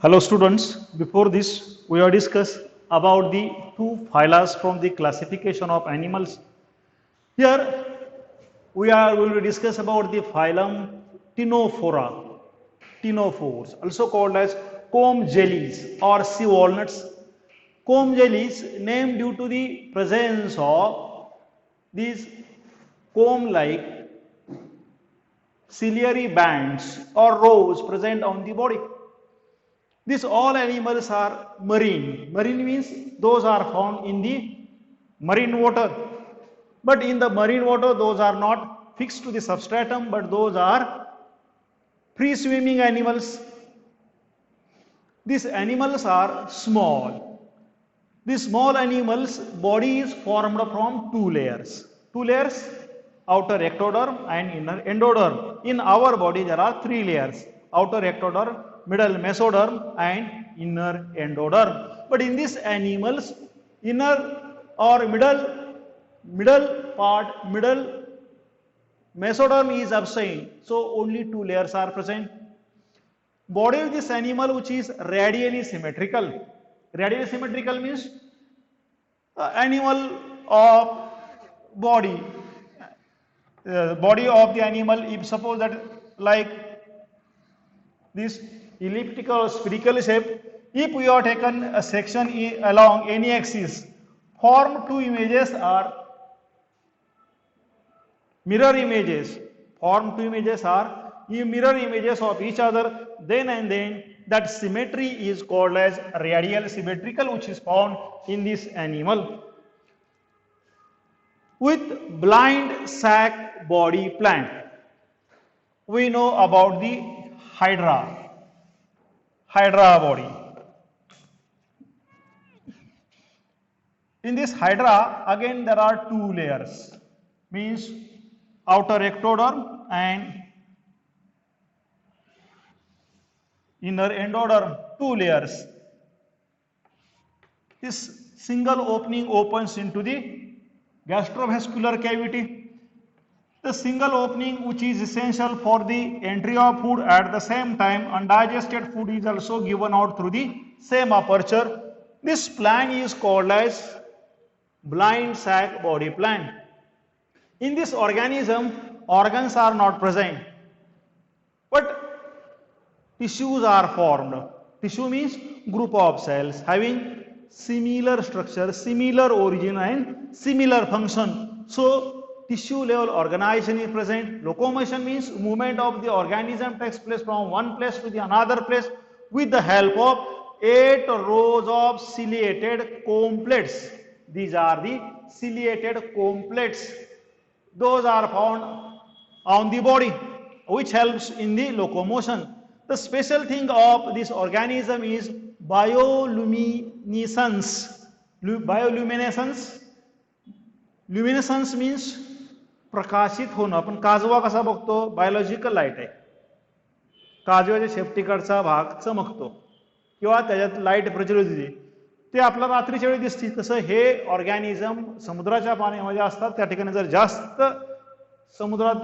Hello students, before this we have discussed about the two phyla from the classification of animals. Here we are going to discuss about the phylum Ctenophora, ctenophores, also called as comb jellies or sea walnuts. Comb jellies named due to the presence of these comb-like ciliary bands or rows present on the body. These all animals are marine. Marine means those are found in the marine water. But in the marine water, those are not fixed to the substratum, but those are free swimming animals. These animals are small. These small animals' body is formed from two layers. Two layers, outer ectoderm and inner endoderm. In our body, there are three layers: outer ectoderm, middle mesoderm, and inner endoderm. But in these animals, inner or middle mesoderm is absent. So only two layers are present. Body of this animal which is radially symmetrical. Radially symmetrical means animal of body. Body of the animal, if suppose that like this elliptical or spherical shape, if we have taken a section along any axis, form two images are mirror images. Form two images are mirror images of each other. Then and then that symmetry is called as radial symmetrical, which is found in this animal. With blind sac body plant, we know about the hydra body. In this hydra, again there are two layers, means outer ectoderm and inner endoderm, two layers. This single opening opens into the gastrovascular cavity. The single opening which is essential for the entry of food, at the same time undigested food is also given out through the same aperture. This plan is called as blind sac body plan. In this organism, organs are not present, but tissues are formed. Tissue means group of cells having similar structure, similar origin and similar function. So tissue level organization is present. Locomotion means movement of the organism takes place from one place to the another place with the help of 8 rows of ciliated comb plates. These are the ciliated comb plates. Those are found on the body, which helps in the locomotion. The special thing of this organism is bioluminescence. Bioluminescence. Luminescence means प्रकाशित होणं. आपण काजवा कसा बघतो? Biological light आहे. काजव्याच्या शेपटीकडचा भाग चमकतो किंवा त्याच्यात light प्रज्वलित होते, ते आपल्या रात्रीच्या वेळी दिसते. तसं हे ऑर्गॅनिझम समुद्राच्या पाण्यामध्ये असतात. त्या ठिकाणी जर जास्त समुद्रात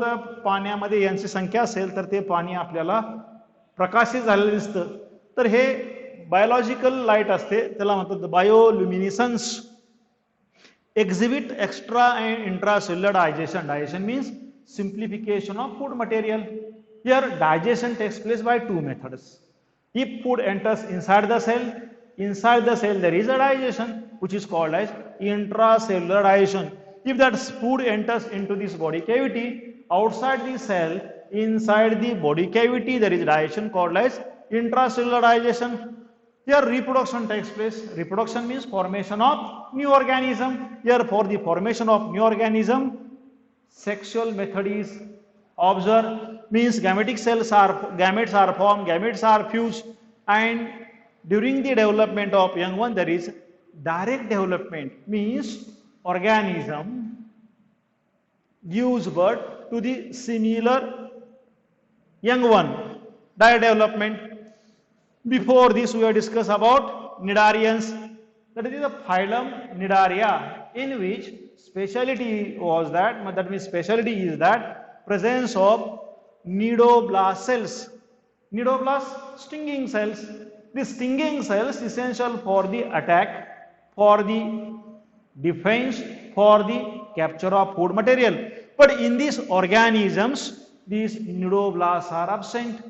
पाण्यामध्ये यांची संख्या असेल तर ते पाणी आपल्याला प्रकाशित झालेलं दिसतं. तर हे बायोलॉजिकल लाईट असते, त्याला म्हणतात बायोल्युमिनेसन्स. Exhibit extra and intracellular digestion. Digestion means simplification of food material. Here digestion takes place by two methods. If food enters inside the cell there is a digestion which is called as intracellular digestion. If that food enters into this body cavity, outside the cell, inside the body cavity, there is digestion called as intracellular digestion. Here reproduction takes place. Reproduction means formation of new organism. Here for the formation of new organism, sexual method is observed. Means gametes are formed, gametes are fused, and during the development of young one there is direct development. Means organism gives birth to the similar young one. Direct development. Before this we have discussed about Cnidarians. That is the phylum Cnidaria, in which speciality was that means speciality is that presence of cnidoblast cells. Cnidoblast, stinging cells. The stinging cells essential for the attack, for the defense, for the capture of food material. But in these organisms, these pneumoblasts are absent.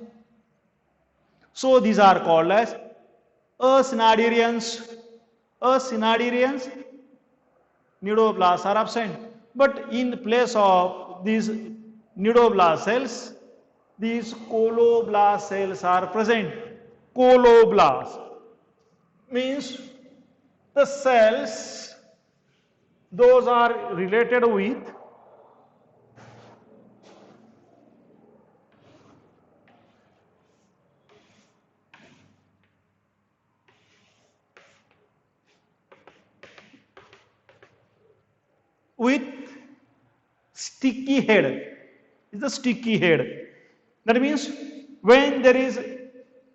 So these are called as asynaderians. Asynaderians, pneumoblasts are absent. But in place of these pneumoblast cells, these coloblast cells are present. Coloblast means the cells, those are related with sticky head. It's a sticky head. That means when there is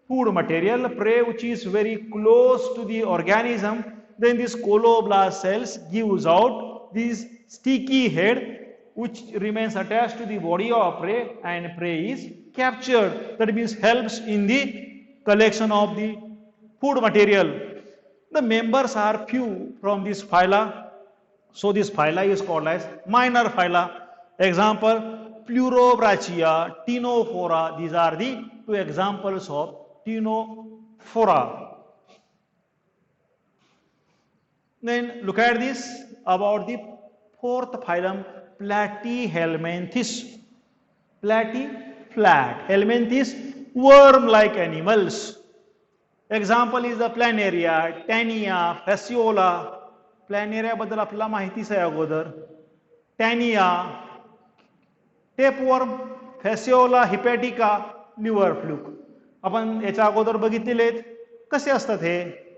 food material, prey which is very close to the organism, then this coloblast cells gives out this sticky head which remains attached to the body of prey, and prey is captured. That means helps in the collection of the food material. The members are few from this phyla. So this phyla is called as minor phyla. Example, Pleurobrachia, Ctenophora. These are the two examples of Ctenophora. Then look at this about the fourth phylum, Platyhelminthes. Flat. Helminthes, worm-like animals. Example is the Planaria, Tania, Fasciola. Planaria बद्दल आपल्याला माहितीच आहे अगोदर. टॅनिया, tapeworm, फॅसिओला, हिपॅटिका, liver fluke. आपण याच्या अगोदर बघितलेले आहेत. कसे असतात हे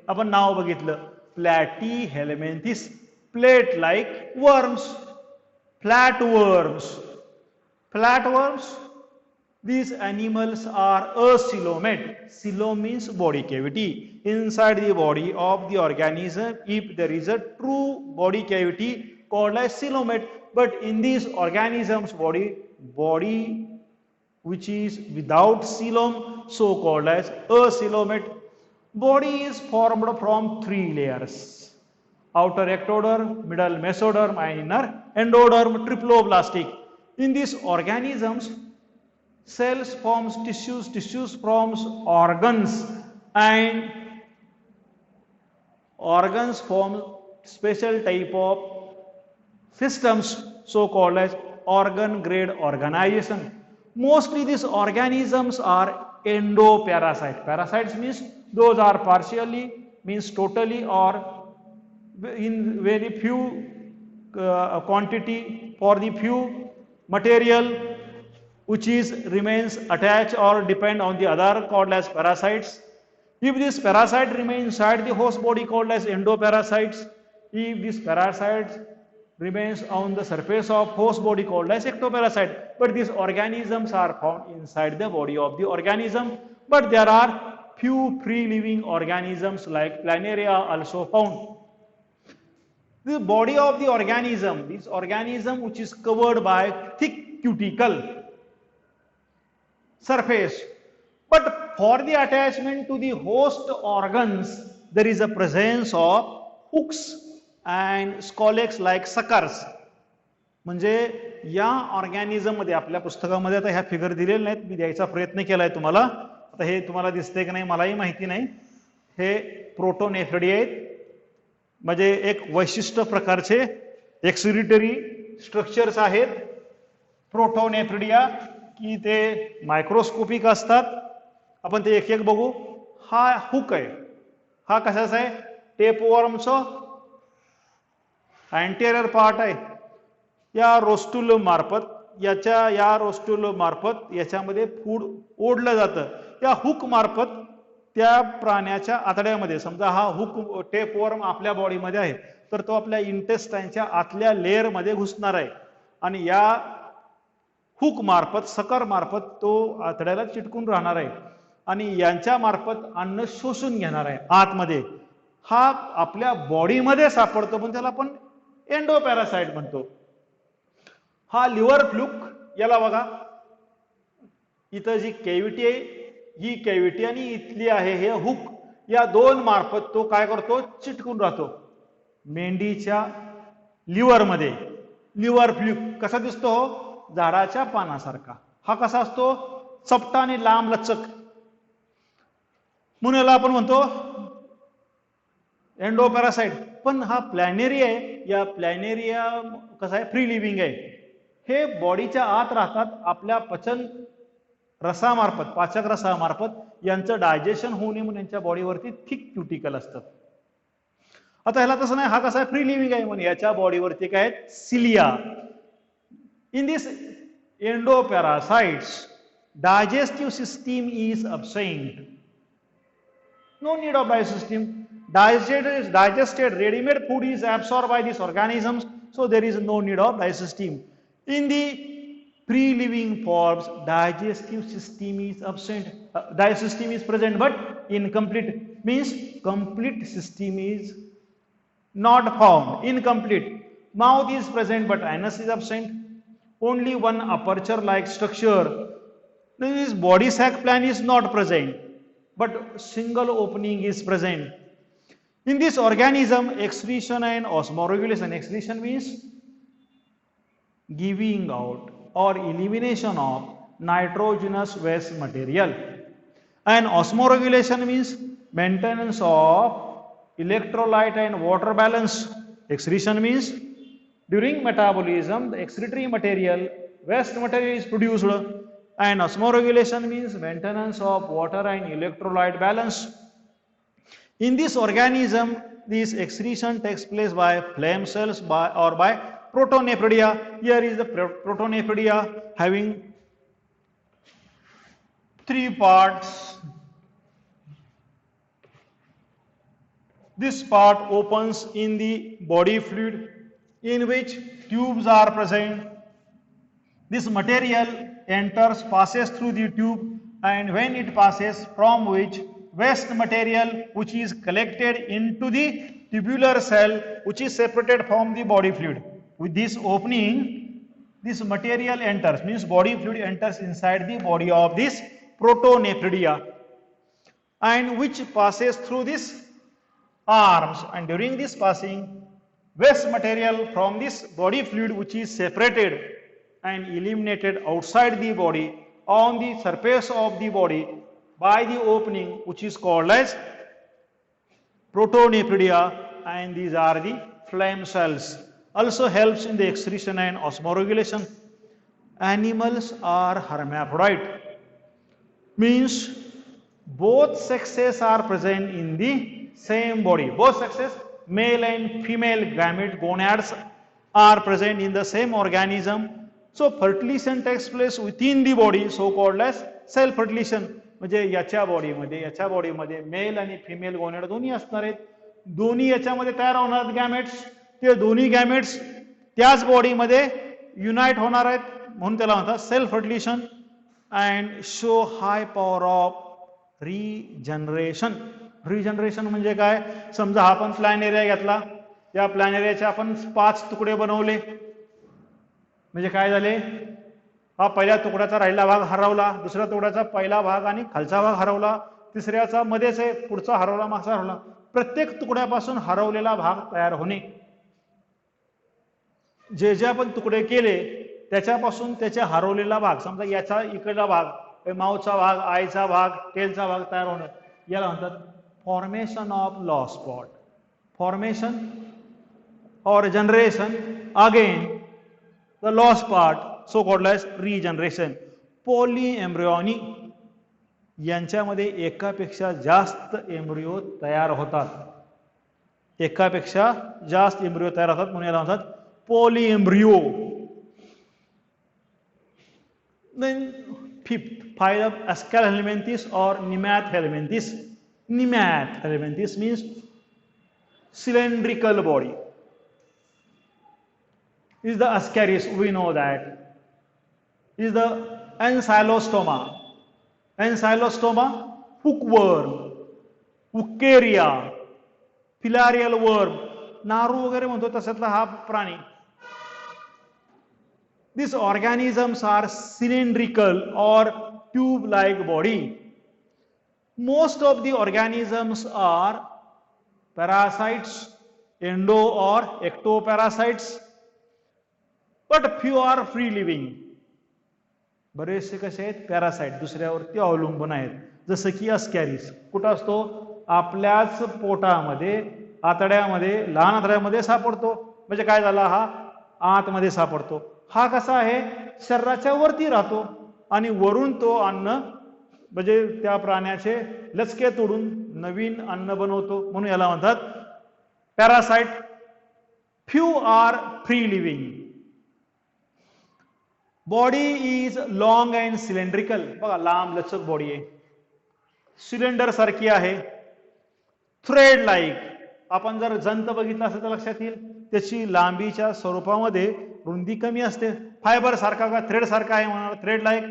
आपण नाव बघितलं. Platyhelminthes, flat like worms. Flatworms. These animals are acoelomate. Coelom means body cavity. Inside the body of the organism, if there is a true body cavity called as coelomate, but in these organisms body which is without coelom, so called as acoelomate. Body is formed from three layers: outer ectoderm, middle mesoderm, and inner endoderm, triploblastic. In these organisms, cells forms tissues forms organs, and organs form special type of systems, so called as organ grade organization. Mostly these organisms are endoparasite. Parasites means those are partially, means totally, or in very few quantity, for the few material which is remains attached or depend on the other, called as parasites. If this parasite remains inside the host body, called as endoparasites. If this parasite remains on the surface of host body, called as ectoparasite. But these organisms are found inside the body of the organism. But there are few free living organisms like Planaria also found. The body of the organism, this organism which is covered by thick cuticle surface, but for the attachment to the host organs, there is a presence of hooks and scolex like suckers. म्हणजे या organism मध्ये आपल्या पुस्तकामध्ये आता ह्या figure दिलेल्या नाहीत, मी द्यायचा प्रयत्न केलाय तुम्हाला. आता हे तुम्हाला दिसतंय की नाही मलाही माहिती नाही. हे प्रोटोनेफ्रिडी आहेत, म्हणजे एक वैशिष्ट्य प्रकारचे एक्सिरिटरी स्ट्रक्चर्स आहेत प्रोटोनेफ्रिडिया, की ते मायक्रोस्कोपिक असतात. आपण ते एक एक बघू. हा हुक आहे. हा कशाचा आहे? टेपवर्मचा अँटेरियर पार्ट आहे. या रोस्ट्युलम मार्फत, या रोस्ट्युलम मार्फत याच्यामध्ये फूड ओढलं जातं. या हुक मार्फत त्या प्राण्याच्या आतड्यामध्ये, समजा हा हुक टेपवर्म आपल्या बॉडीमध्ये आहे, तर तो आपल्या इंटेस्टाइनच्या आतल्या लेअर मध्ये घुसणार आहे आणि या हुक मार्फत, सकर मार्फत तो आतड्याला चिटकून राहणार आहे आणि यांच्या मार्फत अन्न शोषून घेणार आहे आतमध्ये. हा आपल्या बॉडीमध्ये सापडतो, पण त्याला आपण एंडोपॅरासाइट म्हणतो. हा लिव्हर फ्लूक, याला बघा इथं जी कॅव्हिटी आहे, ही कॅव्हिटी आणि इथली आहे हे हुक, या दोन मार्फत तो काय करतो, चिटकून राहतो मेंढीच्या लिव्हरमध्ये. लिव्हर फ्ल्यूक कसा दिसतो, झाडाच्या पानासारखा. हा कसा असतो, चपटा आणि लांब लचक. म्हणून याला आपण म्हणतो एंडोपॅरासाइट. पण हा प्लॅनेरिया आहे, या प्लॅनेरिया कसा आहे, फ्री लिव्हिंग आहे. हे बॉडीच्या आत राहतात, आपल्या पचन रसामार्फत, पाचक रसामार्फत यांचं डायजेशन होऊ नये म्हणून यांच्या बॉडीवरती थिक क्युटिकल असतात. आता ह्याला तसं नाही, हा कसा आहे, फ्री लिव्हिंग आहे म्हणून याच्या बॉडीवरती काय आहेत, cilia. In this endoparasites digestive system is absent. No need of digestive system. Digested ready-made food is absorbed by these organisms, so there is no need of digestive system. In the free-living forms, digestive system is absent. Digestive system is present but incomplete. Means complete system is not found. Incomplete. Mouth is present but anus is absent. Only one aperture-like structure. This body sac plan is not present, but single opening is present. In this organism, excretion and osmoregulation. Excretion means giving out or elimination of nitrogenous waste material, and osmoregulation means maintenance of electrolyte and water balance. Excretion means during metabolism, the excretory material, waste material is produced. And osmoregulation means maintenance of water and electrolyte balance. In this organism, this excretion takes place by phlegm cells or by protonephridia. Here is the protonephridia having 3 parts. This part opens in the body fluid in which tubes are present. This material enters, passes through the tube, and when it passes, from which waste material which is collected into the tubular cell which is separated from the body fluid. With this opening, this material enters, means body fluid enters inside the body of this protonephridia, and which passes through this arms, and during this passing, waste material from this body fluid which is separated and eliminated outside the body on the surface of the body by the opening which is called as protonephridia, and these are the phlegm cells. Also helps in the excretion and osmoregulation. Animals are hermaphrodite, means both sexes are present in the same body. Both sexes, male and female gamete gonads, are present in the same organism. So fertilization takes place within the body, so called as self fertilization. म्हणजे याच्या बॉडीमध्ये mail आणि female gonad दोन्ही असणार आहेत. दोन्ही याच्यामध्ये तयार होणार गॅमेट्स. ते दोन्ही गॅमेट्स त्याच बॉडीमध्ये युनाइट होणार आहेत, म्हणून त्याला म्हणतात self fertilisation. And show high power of regeneration. Regeneration म्हणजे काय, समजा हा आपण प्लॅन एरिया घेतला, त्या प्लॅन एरियाचे आपण 5 तुकडे बनवले, म्हणजे काय झाले, हा पहिल्या तुकड्याचा राहिला भाग हरवला, दुसऱ्या तुकड्याचा पहिला भाग आणि खालचा भाग हरवला, तिसऱ्याचा मध्येच आहे, पुढचा हरवला, मागचा हरवला. प्रत्येक तुकड्यापासून हरवलेला भाग तयार होणे. जे जे आपण तुकडे केले त्याच्यापासून त्याचा हरवलेला भाग, समजा याचा इकडला भाग, माऊचा भाग, आईचा भाग, टेलचा भाग तयार होणे, याला म्हणतात formation of lost spot. Formation और generation again the lost part, so called as regeneration. Polyeembryony, यांच्यामध्ये एकापेक्षा जास्त एम्ब्रियो तयार होतात. एकापेक्षा जास्त एम्ब्रियो तयार होतात म्हणून याला म्हणतात पॉलीएम्ब्रियो. Then fifth phylum Aschelhelminthes or Nemathelminthes. Nemathelminthes means cylindrical body. Is the Ascaris, we know that. Is the Ancylostoma. Ancylostoma, hookworm, Wucheria, filarial worm, नारू वगैरे म्हणतो तशातला हा प्राणी. These organisms are cylindrical or tube-like body. Most of the organisms are parasites, endo or ectoparasites, but few are free living. बरेचसे कसे आहेत parasite, दुसऱ्यावरती अवलंबून आहेत. जसं की अस्कॅरिस कुठं असतो, आपल्याच पोटामध्ये आतड्यामध्ये, लहान आतड्यामध्ये सापडतो. म्हणजे काय झाला, हा आतमध्ये सापडतो. हा कसा आहे, शरीराच्या वरती राहतो आणि वरून तो अन्न म्हणजे त्या प्राण्याचे लचके तोडून नवीन अन्न बनवतो, म्हणून याला म्हणतात parasite. Few are free living. Body is long and cylindrical. बघा लांब लचक बॉडी आहे, सिलेंडर सारखी आहे. Thread like. आपण जर जंत बघितला असेल तर लक्षात येईल त्याची लांबीच्या स्वरूपामध्ये रुंदी कमी असते. फायबर सारखा का थ्रेड सारखा आहे म्हणून थ्रेड लाईक.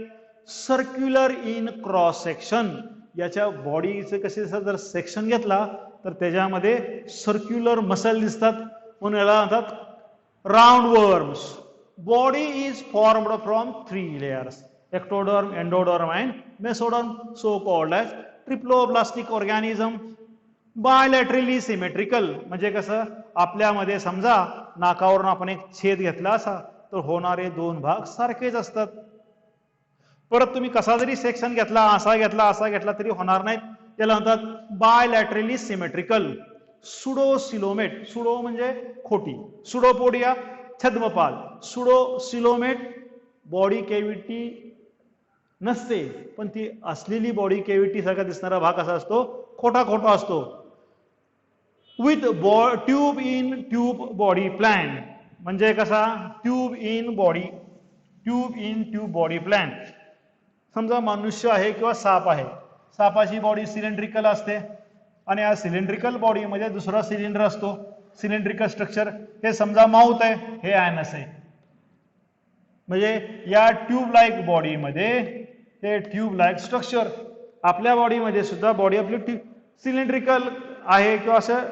सर्क्युलर इन क्रॉस सेक्शन. याच्या बॉडीचे कसे जर सेक्शन घेतला तर त्याच्यामध्ये सर्क्युलर मसल दिसतात, म्हणून याला म्हणतात round worms. Body is formed from 3 layers, ectoderm, endoderm and mesoderm, so called as triploblastic organism. Bilaterally symmetrical. म्हणजे कसं, आपल्यामध्ये समजा नाकावरून आपण एक छेद घेतला असा तर होणारे 2 भाग सारखेच असतात. परत तुम्ही कसा जरी सेक्शन घेतला, असा घेतला तरी होणार नाहीत. त्याला म्हणतात बायलॅटरली सिमेट्रिकल. सुडोसिलोमेट. सुडो म्हणजे खोटी, सुडोपोडिया छद्मपाल. सुडोसिलोमेट बॉडी कॅव्हिटी नसते, पण ती असलेली बॉडी कॅव्हिटी सारखा दिसणारा भाग कसा असतो, खोटा असतो. With tube in tube body plan. म्हणजे कसा, ट्यूब इन ट्यूब बॉडी प्लॅन. समजा मनुष्य आहे किंवा साप आहे, सापाची बॉडी सिलेंड्रिकल असते आणि या सिलेंड्रिकल बॉडीमध्ये दुसरा सिलेंडर असतो, सिलेंड्रिकल स्ट्रक्चर. हे समजा माउथ आहे, हे ॲनस आहे. म्हणजे या ट्यूब लाईक बॉडीमध्ये हे ट्यूब लाईक स्ट्रक्चर. आपल्या बॉडीमध्ये सुद्धा बॉडी आपली सिलेंड्रिकल आहे किंवा असं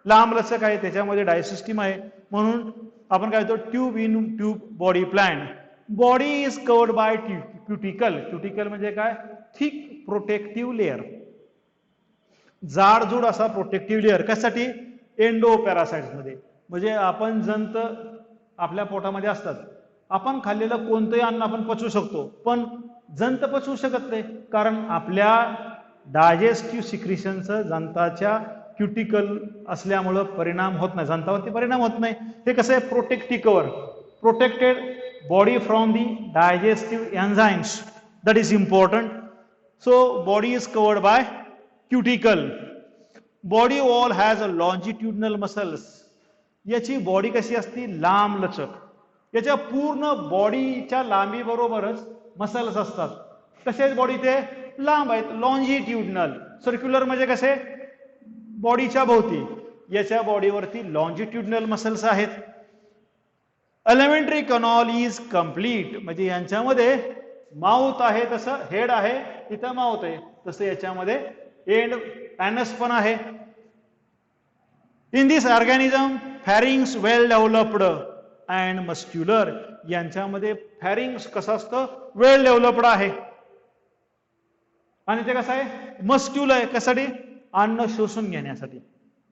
लांब लचक आहे, त्याच्यामध्ये डायसिस्टीम आहे, म्हणून आपण काय म्हणतो tube in tube body plan. Body is covered by cuticle. Cuticle म्हणजे काय, थिक प्रोटेक्टिव्ह लेअर. जाडजूड असा प्रोटेक्टिव्ह लेअर. कशासाठी, एंडो पॅरासाइट्स मध्ये. म्हणजे आपण जंत आपल्या पोटामध्ये असतात, आपण खाल्लेलं कोणतंही अन्न आपण पचवू शकतो, पण जंत पचवू शकत नाही, कारण आपल्या डायजेस्टिव्ह सिक्रिशनचं जंताच्या क्युटिकल असल्यामुळं परिणाम होत नाही, जंतावरती परिणाम होत नाही. हे कसं आहे, protective cover. Protected body from the digestive enzymes, that is important. So body is covered by cuticle. Body wall has a longitudinal muscles. याची बॉडी कशी असते, लांब लचक. याच्या पूर्ण बॉडीच्या लांबी बरोबरच मसल्स असतात. तसेच बॉडी ते लांब आहेत, लॉन्जिट्युडनल. सर्क्युलर म्हणजे कसे, बॉडीच्या भोवती. याच्या बॉडीवरती लॉन्जिट्युडनल मसल्स आहेत. Elementary canal is complete. म्हणजे यांच्यामध्ये माउथ आहे तसं हेड आहे, तिथं माउथ आहे तसं याच्यामध्ये एंड ॲनस पण आहे. In this organism pharynx well developed and muscular. यांच्यामध्ये फॅरिंग्स कसं असतं, वेल डेव्हलप्ड आहे आणि ते कसं आहे, मस्क्युलर आहे. कशासाठी, अन्न शोषून घेण्यासाठी.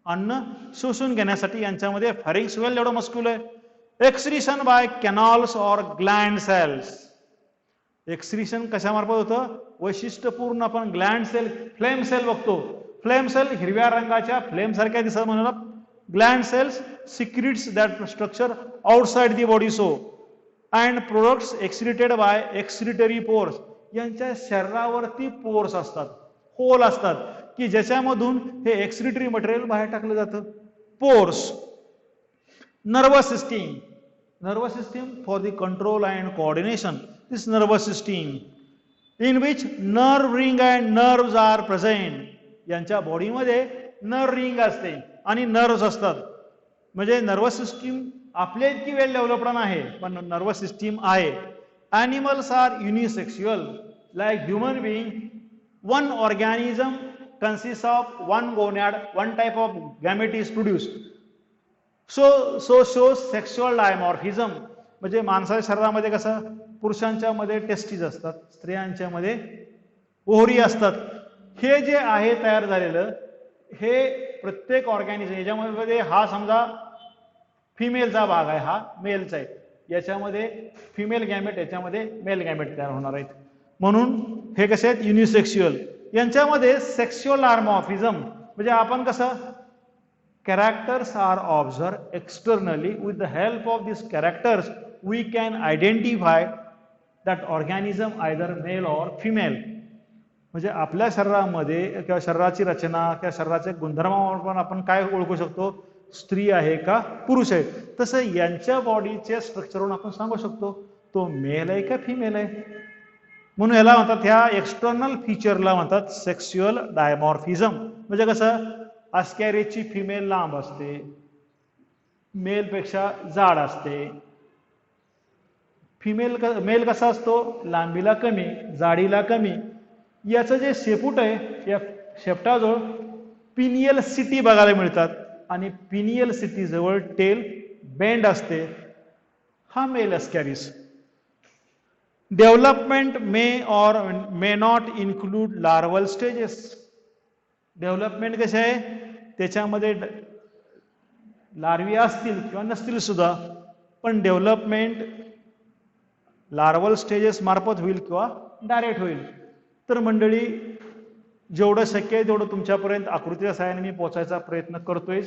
अन्न शोषून घेण्यासाठी यांच्यामध्ये फॅरिंग्स वेल डेव्हलप्ड मस्क्युलर आहे. एक्सक्रीशन बाय कॅनॉल्स और ग्लँड सेल्स. एक्सक्रीशन कशामार्फत होतं, वैशिष्ट्यपूर्ण आपण ग्लँड सेल, फ्लेम सेल बघतो. फ्लेम सेल हिरव्या रंगाच्या फ्लेम सारख्या दिसत म्हणून gland cells secretes that structure outside the body. So and products excreted by excretory pores. यांच्या शरीरावरती पोर्स असतात, होल असतात, की ज्याच्यामधून हे एक्सक्रिटरी मटेरियल बाहेर टाकलं जातं, pores. Nervous system. nervous system for the control and coordination. This nervous system in which nerve ring and nerves are present. यांच्या बॉडीमध्ये नर्व रिंग असते आणि नर्व्स असतात. म्हणजे नर्वस सिस्टीम आपल्या इतकी वेल डेव्हलप्ड आहे, पण नर्वस सिस्टीम आहे. Animals are unisexial like human being. One organism consists of one gonad, one type of gamete is produced. So shows sexual dimorphism. म्हणजे माणसाच्या शरीरामध्ये कसं, पुरुषांच्या मध्ये टेस्टिस असतात, स्त्रियांच्या मध्ये ओव्हरी असतात. हे जे आहे तयार झालेलं, हे प्रत्येक ऑर्गॅनिझम, याच्यामध्ये हा समजा फिमेलचा भाग आहे, हा मेलचा आहे, याच्यामध्ये फिमेल गॅमेट, याच्यामध्ये मेल गॅमेट तयार होणार आहेत. म्हणून हे कसे आहेत, युनिसेक्शुअल. यांच्यामध्ये सेक्शुअल आर्मॉर्फिझम म्हणजे आपण कसं, characters are observed externally. With the help of these characters we can identify that organism either male or female. म्हणजे आपल्या शरीरामध्ये किंवा शरीराची रचना किंवा शरीराचे गुणधर्मावर आपण काय ओळखू शकतो, स्त्री आहे का पुरुष आहे. तसं यांच्या बॉडीच्या स्ट्रक्चरवरून आपण सांगू शकतो तो मेल आहे का फिमेल आहे. म्हणून याला म्हणतात, ह्या एक्सटर्नल फीचरला म्हणतात सेक्शुअल डायमॉर्फिझम. म्हणजे कसं, अस्कॅरिसची फिमेल लांब असते, मेलपेक्षा जाड असते. मेल कसा असतो, लांबीला कमी, जाडीला कमी. याचं जे शेपूट आहे, या शेपटाजवळ पिनियल सिटी बघायला मिळतात आणि पिनियल सिटी जवळ टेल बेंड असते. हा male Ascaris. Development may or may not include larval stages. Development कसे आहे, त्याच्यामध्ये लार्वी असतील किंवा नसतील सुद्धा, पण डेव्हलपमेंट लार्वल स्टेजेस मार्फत होईल किंवा डायरेक्ट होईल. तर मंडळी, जेवढं शक्य आहे तेवढं तुमच्यापर्यंत आकृतीच्या सहाय्याने मी पोहोचायचा प्रयत्न करतोय.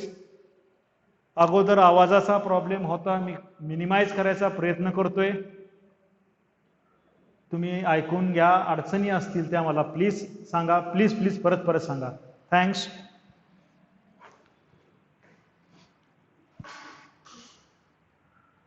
अगोदर आवाजाचा प्रॉब्लेम होता, मी मिनिमाइज करायचा प्रयत्न करतोय. तुम्ही ऐकून घ्या, अडचणी असतील त्या मला प्लीज सांगा, प्लीज परत सांगा. थँक्स.